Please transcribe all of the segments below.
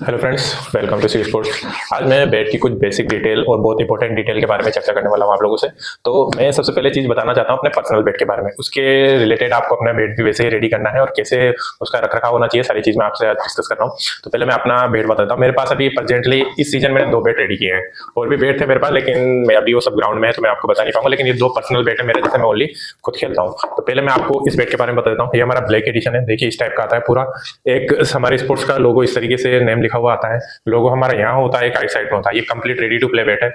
Hello friends, welcome to C sports. आज मैं bat की कुछ बेसिक डिटेल और बहुत इंपॉर्टेंट डिटेल के बारे में चर्चा करने वाला हूँ आप लोगों से। तो मैं सबसे पहले चीज़ बताना चाहता हूँ अपने पर्सनल बैट के बारे में। उसके रिलेटेड आपको अपना बैट भी वैसे ही रेडी करना है और कैसे उसका रखरखाव होना चाहिए, सारी चीज़ मैं आपसे डिस्कस कर रहा हूँ। तो पहले मैं अपना बैट बताता हूँ। मेरे पास अभी प्रेजेंटली इस सीजन मैंने 2 बैट रेडी किए हैं। और भी बैट थे मेरे पास, लेकिन मैं अभी वो सब ग्राउंड में है तो मैं आपको बता नहीं पाऊंगा। लेकिन ये 2 पर्सनल बैट है मेरे, जैसे मैं ओनली खुद खेलता हूँ। तो पहले मैं आपको इस बैट के बारे में बता देता हूँ। ये हमारा ब्लैक एडिशन है। देखिए इस टाइप का आता है पूरा। एक हमारे स्पोर्ट्स का लोगो इस तरीके से नेम लिखा हुआ आता है। लोगो हमारा यहाँ होता है, एक राइट साइड में होता है। ये complete ready to play weight है,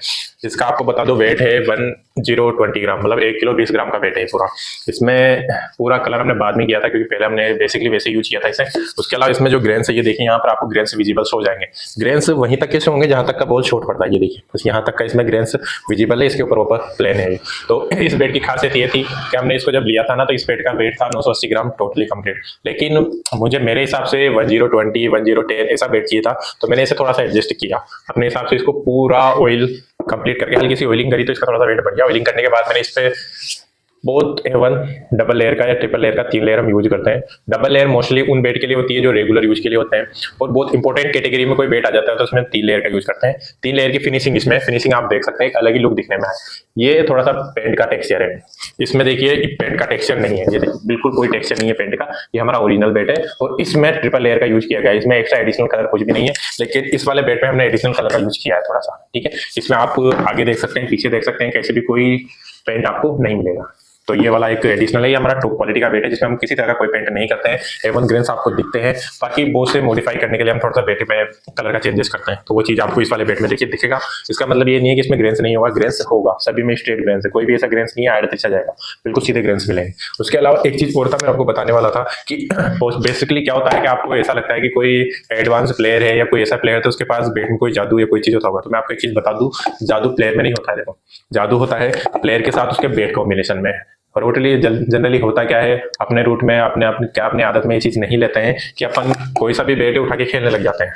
जिसका आपको बता दो वेट है 1020 ग्राम, मतलब 1 किलो 20 ग्राम का वेट है पूरा। इसमें पूरा कलर हमने बाद में किया था, क्योंकि पहले हमने बेसिकली वैसे यूज किया था इसे। उसके अलावा इसमें जो ग्रेन्स है, ये देखिए यहाँ पर आपको ग्रेन्स विजिबल हो जाएंगे। ग्रेन्स वहीं तक कैसे होंगे जहां तक का बॉल शॉर्ट पड़ता है। ये देखिए बस यहाँ तक का इसमें ग्रेन्स विजिबल है, इसके ऊपर ऊपर प्लेन है। तो इस बेट की खासियत ये थी कि हमने इसको जब लिया था ना, तो इस बेट का वेट था 980 ग्राम टोटली कंप्लीट। लेकिन मुझे मेरे हिसाब से 1020 1010 ऐसा वेट चाहिए था, तो मैंने इसे थोड़ा सा एडजस्ट किया अपने हिसाब से। इसको पूरा ऑयल कंप्लीट करके हल्की सी ऑयलिंग करी, तो इसका थोड़ा सा वेट बढ़ गया। ऑयलिंग करने के बाद मैंने इस पे बोथ A1 डबल लेयर का या ट्रिपल लेयर का, 3 लेयर हम यूज करते हैं। डबल लेयर मोस्टली उन बेट के लिए होती है जो रेगुलर यूज के लिए होते हैं, और बहुत इंपॉर्टेंट कैटेगरी में कोई बेट आ जाता है तो उसमें 3 लेयर का यूज करते हैं। 3 लेयर की फिनिशिंग, इसमें फिनिशिंग आप देख सकते हैं, एक अलग ही लुक दिखने में है। ये थोड़ा सा पेंट का टेक्सचर है, इसमें देखिए पेंट का टेक्सचर नहीं है। ये बिल्कुल कोई टेक्सचर नहीं है पेंट का। ये हमारा ओरिजिनल बेट है और इसमें ट्रिपल लेयर का यूज किया गया है। इसमें एक्स्ट्रा एडिशनल कलर कुछ भी नहीं है, लेकिन इस वाले बेट में हमने एडिशनल कलर का यूज किया है थोड़ा सा, ठीक है। इसमें आप आगे देख सकते हैं, पीछे देख सकते हैं, कैसे भी कोई पेंट आपको नहीं मिलेगा। तो ये वाला एक एडिशनल है, ये हमारा टॉप क्वालिटी का बेट है, जिसमें हम किसी तरह का कोई पेंट नहीं करते हैं। A1 ग्रेन्स आपको दिखते हैं, बाकी बहुत से मॉडिफाई करने के लिए हम थोड़ा सा बेट में कलर का चेंजेस करते हैं। तो वो चीज आपको इस वाले बेट में देखिए दिखेगा। इसका मतलब ये नहीं है कि इसमें ग्रेन्स नहीं होगा, ग्रेन्स होगा, सभी में स्ट्रेट ग्रेन्स है, कोई भी ऐसा ग्रेन्स नहीं है आड़ तिरछा जाएगा, बिल्कुल सीधे ग्रेन्स मिलेंगे। उसके अलावा एक चीज और था, मैं आपको बताने वाला था कि बेसिकली क्या होता है कि आपको ऐसा लगता है कि कोई एडवांस प्लेयर है या कोई ऐसा प्लेयर है तो उसके पास बेट में कोई जादू या कोई चीज होता होगा। तो मैं आपको एक चीज बता दूं, जादू प्लेयर में नहीं होता है। देखो जादू होता है प्लेयर के साथ उसके बेट कॉम्बिनेशन में। और टोटली जनरली होता क्या है, अपने रूट में अपने आदत में ये चीज नहीं लेते हैं कि अपन कोई सा भी बैट उठा के खेलने लग जाते हैं।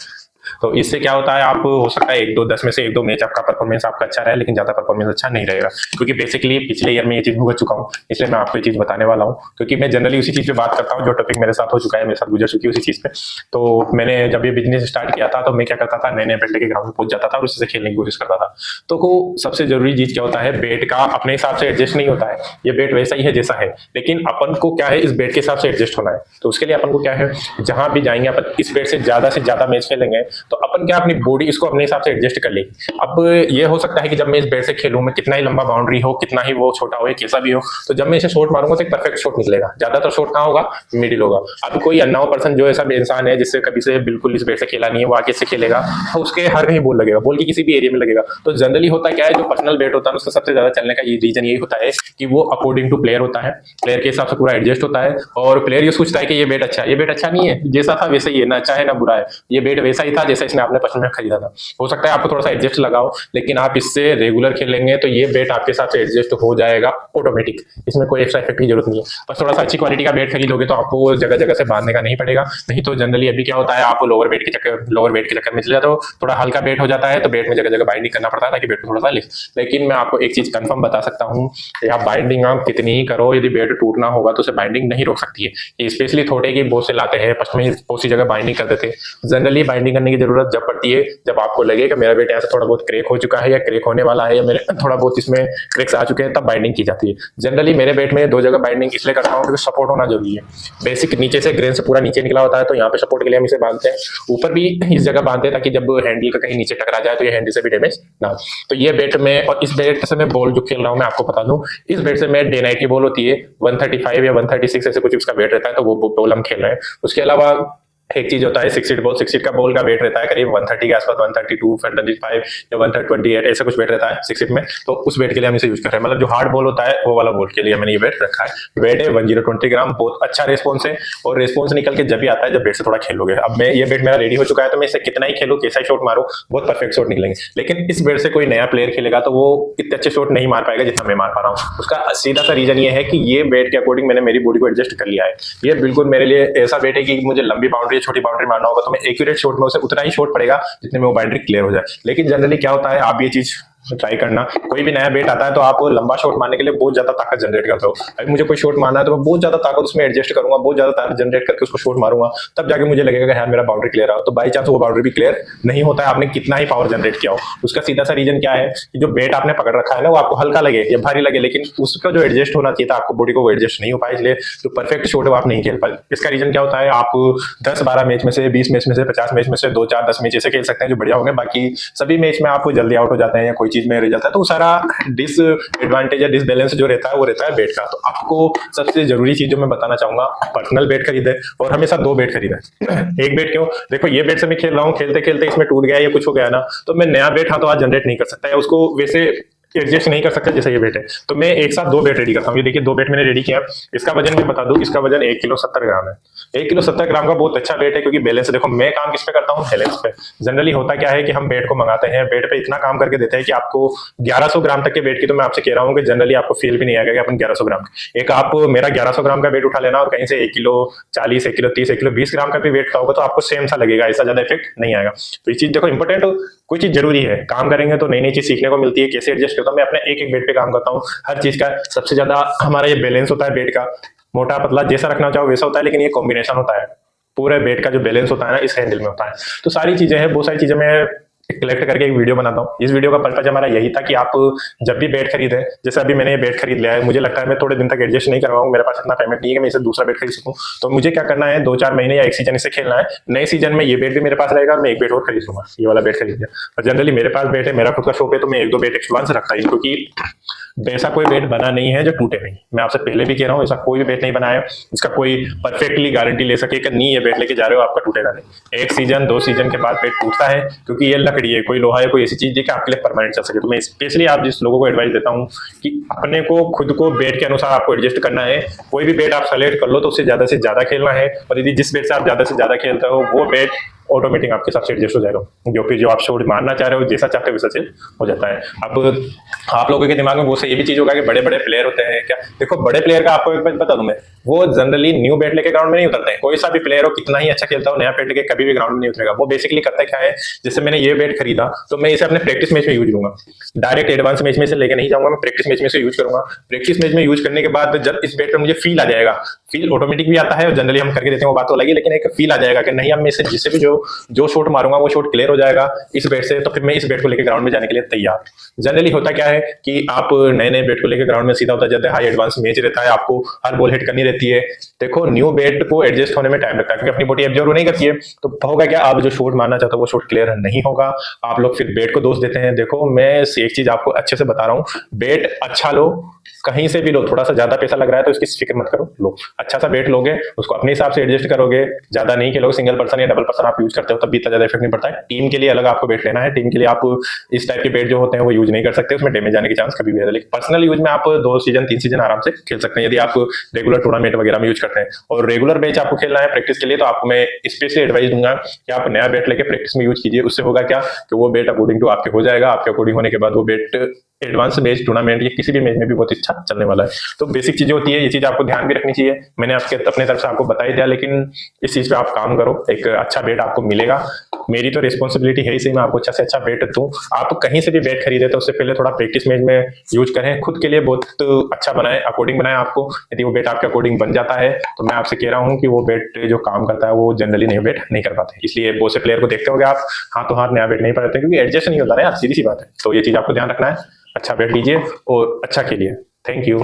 तो इससे क्या होता है, आप हो सकता है 1-2 10 में से 1-2 मैच आपका परफॉर्मेंस आपका अच्छा रहे, लेकिन ज्यादा परफॉर्मेंस अच्छा नहीं रहेगा। क्योंकि बेसिकली पिछले ईयर में ये चीज भुगत चुका हूँ, इसलिए मैं आपको ये चीज बताने वाला हूँ। क्योंकि मैं जनरली उसी चीज पे बात करता हूँ जो टॉपिक मेरे साथ हो चुका है, मेरे साथ गुजर चुकी है उसी चीज पे। तो मैंने जब ये बिजनेस स्टार्ट किया था तो मैं क्या करता था, नए नए बैट लेके ग्राउंड में पहुंच जाता था और उससे खेलने की कोशिश करता था। तो सबसे जरूरी चीज क्या होता है, बैट का अपने हिसाब से एडजस्ट नहीं होता है। ये बैट वैसा ही है जैसा है, लेकिन अपन को क्या है, इस बैट के हिसाब से एडजस्ट होना है। तो उसके लिए अपन को क्या है, जहां भी जाएंगे अपन इस बैट से ज्यादा मैच खेलेंगे, तो अपन क्या अपनी बॉडी इसको अपने हिसाब से एडजस्ट कर लेगी। अब ये हो सकता है कि जब मैं इस बैट से खेलूं, मैं कितना ही लंबा बाउंड्री हो, कितना ही वो छोटा हो या कैसा भी हो, तो जब मैं इसे शॉट मारूंगा तो एक परफेक्ट शॉट निकलेगा। ज्यादातर शॉट कहाँ होगा, मिडिल होगा। अब कोई अननोन पर्सन जो ऐसा इंसान है जिससे कभी से बिल्कुल इस बैट से खेला नहीं है, वो आगे से खेलेगा तो उसके हर कहीं बॉल लगेगा, बॉल की किसी भी एरिया में लगेगा। तो जनरली होता क्या है, जो पर्सनल बैट होता है उसका सबसे ज्यादा चलने का रीजन यही होता है कि वो अकॉर्डिंग टू प्लेयर होता है, प्लेयर के हिसाब से पूरा एडजस्ट होता है। और प्लेयर ये सोचता है कि ये बैट अच्छा है, ये बैट अच्छा नहीं है, जैसा था वैसे ही है, ना अच्छा है ना बुरा है, ये बैट वैसा ही था जैसा इसने आपने पसंद में खरीदा था। हो सकता है आपको थोड़ा सा एडजस्ट लगाओ, लेकिन आप इससे रेगुलर खेलेंगे तो ये बैट आपके साथ से एडजस्ट हो जाएगा ऑटोमेटिक। इसमें कोई एक्स्ट्रा इफेक्ट की जरूरत नहीं है। बस थोड़ा सा अच्छी क्वालिटी का बैट खरीदोगे तो आपको जगह जगह से बांधने का नहीं पड़ेगा। नहीं तो जनरली अभी क्या होता है, आप लोअर वेट के चक्कर में चले जाते हो, थोड़ा हल्का बैट हो जाता है तो बैट में जगह जगह बाइंडिंग करना पड़ता है ताकि बैट को थोड़ा सा लिफ्ट। लेकिन मैं आपको एक चीज कंफर्म बता सकता हूँ कि आप बाइंडिंग आप कितनी ही करो, यदि बैट टूटना होगा तो उसे बाइंडिंग नहीं रोक सकती है। ये स्पेशली थोड़े की बहुत से लाते हैं, फर्स्ट में बहुत सी जगह बाइंडिंग कर देते हैं। जनरली बाइंडिंग करने की जरूरत जब पड़ती है जब आपको लगे कि मेरा बैट यहाँ से थोड़ा बहुत क्रैक हो चुका है या क्रैक होने वाला है, या मेरे थोड़ा बहुत इसमें क्रैक्स आ चुके हैं, तब बाइंडिंग की जाती है। जनरली मेरे बैट में 2 जगह बाइंडिंग इसलिए करता हूँ क्योंकि सपोर्ट होना जरूरी है। बेसिक नीचे से ग्रेन से पूरा नीचे निकला होता है, तो यहाँ पे सपोर्ट के लिए हम इसे बांधते हैं। ऊपर भी इस जगह बांधते हैं ताकि जब हैंडल का कहीं नीचे टकरा जाए तो ये हैंडल से भी डैमेज ना हो। तो ये बैट में, और इस बैट से मैं बॉल जो खेल रहा हूँ मैं आपको बता दूं, इस बैट से मैं डे नाइट की बॉल होती है 135 या 136 ऐसे कुछ इसका बैट रहता है, तो वो बॉल हम खेल रहे हैं। उसके अलावा एक चीज होता है 6 फीट बॉल, 6 फीट का बॉल का वेट रहता है करीब 130 के आसपास, 132 135 या 128 ऐसा कुछ वेट रहता है 6 फीट में। तो उस वेट के लिए हम इसे यूज कर रहे हैं, मतलब जो हार्ड बॉल होता है वो वाला बॉल के लिए मैंने ये वेट रखा है। वेट है 1020 ग्राम, बहुत अच्छा रेस्पॉन्स है। और रेस्पॉन्स निकल के जब भी आता है जब वेट से थोड़ा खेलोगे। अब मैं ये वेट मेरा रेडी हो चुका है, तो मैं इसे कितना ही खेलूं, कैसा शॉट मारो, बहुत परफेक्ट शॉट निकलेंगे। लेकिन इस वेट से कोई नया प्लेयर खेलेगा तो वो इतने अच्छे शॉट नहीं मार पाएगा जितना मैं मार पा रहा हूँ। उसका सीधा सा रीजन ये है कि ये वेट के अकॉर्डिंग मैंने मेरी बॉडी को एडजस्ट कर लिया है। ये बिल्कुल मेरे लिए ऐसा वेट है कि मुझे लंबी बाउंड्री छोटी बाउंड्री मारना होगा तो मैं एक्यूरेट शॉट में उसे उतना ही शॉट पड़ेगा जितने में वो बाउंड्री क्लियर हो जाए। लेकिन जनरली क्या होता है, आप ये चीज ट्राई करना। कोई भी नया बेट आता है तो आप लंबा शॉट मारने के लिए बहुत ज्यादा ताकत जनरेट करते हो। अभी मुझे कोई शॉट मारना है तो मैं बहुत ज्यादा ताकत उसमें एडजस्ट करूंगा, बहुत ज्यादा ताकत जनरेट करके उसको शॉट मारूंगा, तब जाके मुझे लगेगा कि हाँ मेरा बाउंड्री क्लियर है। तो बाई चांस वो बाउंड्री भी क्लियर नहीं होता है, आपने कितना ही पावर जनरेट किया हो। उसका सीधा सा रीजन क्या है कि जो बेट आपने पकड़ रखा है ना, वो आपको हल्का लगे या भारी लगे, लेकिन उसका जो एडजस्ट होना चाहिए था आपको बॉडी को, वो एडजस्ट नहीं हो पाए, इसलिए जो परफेक्ट शॉट है वो आप नहीं खेल पाए। इसका रीजन क्या होता है, आप 10-12 मैच में से, 20 मैच में से, 50 मैच में से 2-4-10 मैच ऐसे खेल सकते हैं जो बढ़िया होंगे, बाकी सभी मैच में आप जल्दी आउट हो जाते हैं या कोई चीज में रह जाता है, तो सारा डिसएडवांटेज या डिसबैलेंस जो रहता है वो रहता है बेट का। तो आपको सबसे जरूरी चीज जो मैं बताना चाहूंगा, पर्सनल बेट खरीदे और हमेशा 2 बेट खरीदे। एक बेट क्यों, देखो ये बेट से मैं खेल रहा हूँ, खेलते खेलते इसमें टूट गया या कुछ हो गया ना, तो मैं नया बेट हाँ तो आज जनरेट नहीं कर सकता, या उसको वैसे एडजस्ट नहीं कर सकता जैसे ये बेट है, तो मैं एक साथ 2 बेट रेडी करता हूँ। ये देखिए 2 बेट मैंने रेडी किया। इसका वजन मैं बता दूं, इसका वजन 1 किलो 70 ग्राम है। 1 किलो 70 ग्राम का बहुत अच्छा बेट है, क्योंकि बैलेंस, देखो मैं काम किस पे करता हूँ, बैलेंस पे। जनरली होता क्या है कि हम बेट को मंगाते हैं, बेट पे इतना काम करके देते हैं कि आपको 1100 ग्राम तक के बेट की तो मैं आपसे कह रहा हूँ कि जनरली आपको फील भी नहीं आएगा कि अपन 1100 ग्राम, एक आप मेरा 1100 ग्राम का बेट उठा लेना और कहीं से 1 किलो 40, 1 किलो 30, 1 किलो 20 ग्राम का भी वेट का होगा, तो आपको सेम सा लगेगा, ऐसा ज्यादा इफेक्ट नहीं आएगा। तो ये चीज देखो इंपॉर्टेंट, कोई चीज जरूरी है, काम करेंगे तो नई नई चीज सीखने को मिलती है, कैसे एडजस्ट करता हूं मैं अपने एक एक बेट पे काम करता हूँ। हर चीज का सबसे ज्यादा हमारा ये बैलेंस होता है बेट का, मोटा पतला जैसा रखना चाहो वैसा होता है, लेकिन ये कॉम्बिनेशन होता है, पूरे बेट का जो बैलेंस होता है ना इस हैंडल में होता है। तो सारी चीजें हैं, बहुत सारी चीजें मैं कलेक्ट करके एक वीडियो बनाता हूँ। इस वीडियो का पर्पज हमारा यही था कि आप जब भी बेट खरीदें, जैसे अभी मैंने ये बेट खरीद लिया है, मुझे लगता है मैं थोड़े दिन तक एडजस्ट नहीं करवाऊंगा, मेरे पास इतना पेमेंट नहीं है कि मैं इसे दूसरा बेट खरीद सकूं, तो मुझे क्या करना है, 2-4 महीने या 1 सीजन इसे खेलना है। नए सीजन में ये बेट भी मेरे पास रहेगा और मैं एक बेट और खरीद लूंगा, ये वाला बेट खरीद लिया। और जनरली मेरे पास बेट है, मेरा खुद का शॉप है, तो मैं 1-2 बेट एडवांस रखता हूँ, क्योंकि ऐसा कोई बेट बना नहीं है जो टूटे नहीं। मैं आपसे पहले भी कह रहा हूँ, ऐसा कोई भी बेट नहीं बनाया इसका कोई परफेक्टली गारंटी ले सके कि नहीं ये बेट लेके जा रहे हो आपका टूटेगा नहीं। 1 सीजन 2 सीजन के बाद बेट टूटता है, क्योंकि ये लकड़ी है, कोई लोहा है, कोई ऐसी चीज है कि आपके लिए परमानेंट चल सके। तो मैं स्पेशली आप जिस लोगों को एडवाइस देता हूँ कि अपने को खुद को बेट के अनुसार आपको एडजस्ट करना है। कोई भी बेट आप सेलेक्ट कर लो तो उससे ज्यादा खेलना है, और यदि जिस बेट से आप ज्यादा से ज्यादा खेलते हो वो बेट ऑटोमेटिक आपके साथ एडजस्ट हो जाएगा, जो आप शॉट मारना चाह रहे हो, जैसा चाहते हो वैसा चीज हो जाता है। अब आप लोगों के दिमाग में वो से ये भी चीज होगा कि बड़े बड़े प्लेयर होते हैं क्या, देखो बड़े प्लेयर का आपको एक बात बता दूं मैं, वो जनरली न्यू बैट लेके ग्राउंड में नहीं उतरते हैं। कोई सा भी प्लेयर हो, कितना ही अच्छा खेलता हो, नया बैट लेके कभी भी ग्राउंड में नहीं उतरेगा। वो बेसिकली करता क्या है, जैसे मैंने ये बैट खरीदा तो मैं इसे अपने प्रैक्टिस मैच में यूज लूंगा, डायरेक्ट एडवांस मैच में से लेके नहीं जाऊंगा, मैं प्रैक्टिस मैच में से यूज करूंगा। प्रैक्टिस मैच में यूज करने के बाद जब इस बैट पर मुझे फील आ जाएगा, फील ऑटोमेटिक भी आता है और जनरली हम करके देते हैं, वो बात तो लगी, लेकिन एक फील आ जाएगा कि नहीं, अब मैं इसे जिससे भी जो शॉट मारूंगा वो शॉट क्लियर हो जाएगा इस बैट से, तो फिर मैं इस बैट को लेकर ग्राउंड में जाने के लिए तैयार। जनरली होता क्या है कि आप नए नए बैट को लेकर ग्राउंड में सीधा होता जाते हैं, हाई एडवांस मैच रहता है, आपको हर बॉल हिट करनी रहती है। देखो न्यू बैट को एडजस्ट होने में टाइम लगता है, क्योंकि अपनी बॉडी एब्जॉर्व नहीं करती है, तो होगा क्या, आप जो शॉट मारना चाहते हो वो शॉट क्लियर नहीं होगा, आप लोग फिर बैट को दोष देते हैं। देखो मैं एक चीज आपको अच्छे से बता रहा हूँ, बैट अच्छा लो, कहीं से भी लो, थोड़ा सा ज्यादा पैसा लग रहा है तो इसकी फिक्र मत करो, लो अच्छा सा बैट लोगे, उसको अपने हिसाब से एडजस्ट करोगे, ज्यादा नहीं खेलोगे, सिंगल पर्सन या डबल पर्सन आप यूज करते हो तब भी इतना ज्यादा इफेक्ट नहीं पड़ता है। टीम के लिए अलग आपको बैट लेना है, टीम के लिए आप इस टाइप के बैट जो होते हैं वो यूज नहीं कर सकते, उसमें डैमेज आने के चांस कभी भी है। लेकिन पर्सनल यूज में आप 2 सीजन 3 सीजन आराम से खेल सकते हैं, यदि आप रेगुलर टूर्नामेंट वगैरह में यूज करते हैं। और रेगुलर मैच आपको खेलना है प्रैक्टिस के लिए, तो आपको मैं स्पेशली एडवाइस दूंगा कि आप नया बैट लेके प्रैक्टिस में यूज कीजिए। उससे होगा क्या कि वो बैट अकॉर्डिंग टू आपके हो जाएगा, आपके अकॉर्डिंग होने के बाद वो बैट एडवांस मैच टूर्नामेंट या किसी भी मैच में भी बहुत अच्छा चलने वाला है। तो बेसिक चीजें होती है, ये चीज आपको ध्यान भी रखनी चाहिए। मैंने आपके अपने तरफ से आपको बता ही दिया, लेकिन इस चीज पे आप काम करो, एक अच्छा बैट आपको मिलेगा। मेरी तो रिस्पॉन्सिबिलिटी है ही सही, मैं आपको अच्छा से अच्छा बैट दूं। आप कहीं से भी बैट खरीदे तो उससे पहले थोड़ा प्रैक्टिस मैच में यूज करें, खुद के लिए बहुत अच्छा बनाए, अकॉर्डिंग बनाए आपको। यदि वो बैट आपके अकॉर्डिंग बन जाता है तो मैं आपसे कह रहा हूँ कि वो बैट जो काम करता है वो जनरली नहीं बैट नहीं कर पाते। इसलिए बहुत से प्लेयर को देखते होंगे आप, हाथों हाथ नया बैट नहीं पाते, क्योंकि एडजस्ट नहीं होता ना यार, सीधी सी बात है। तो ये चीज आपको ध्यान रखना है, अच्छा बैट लीजिए और अच्छा खेलिए। Thank you.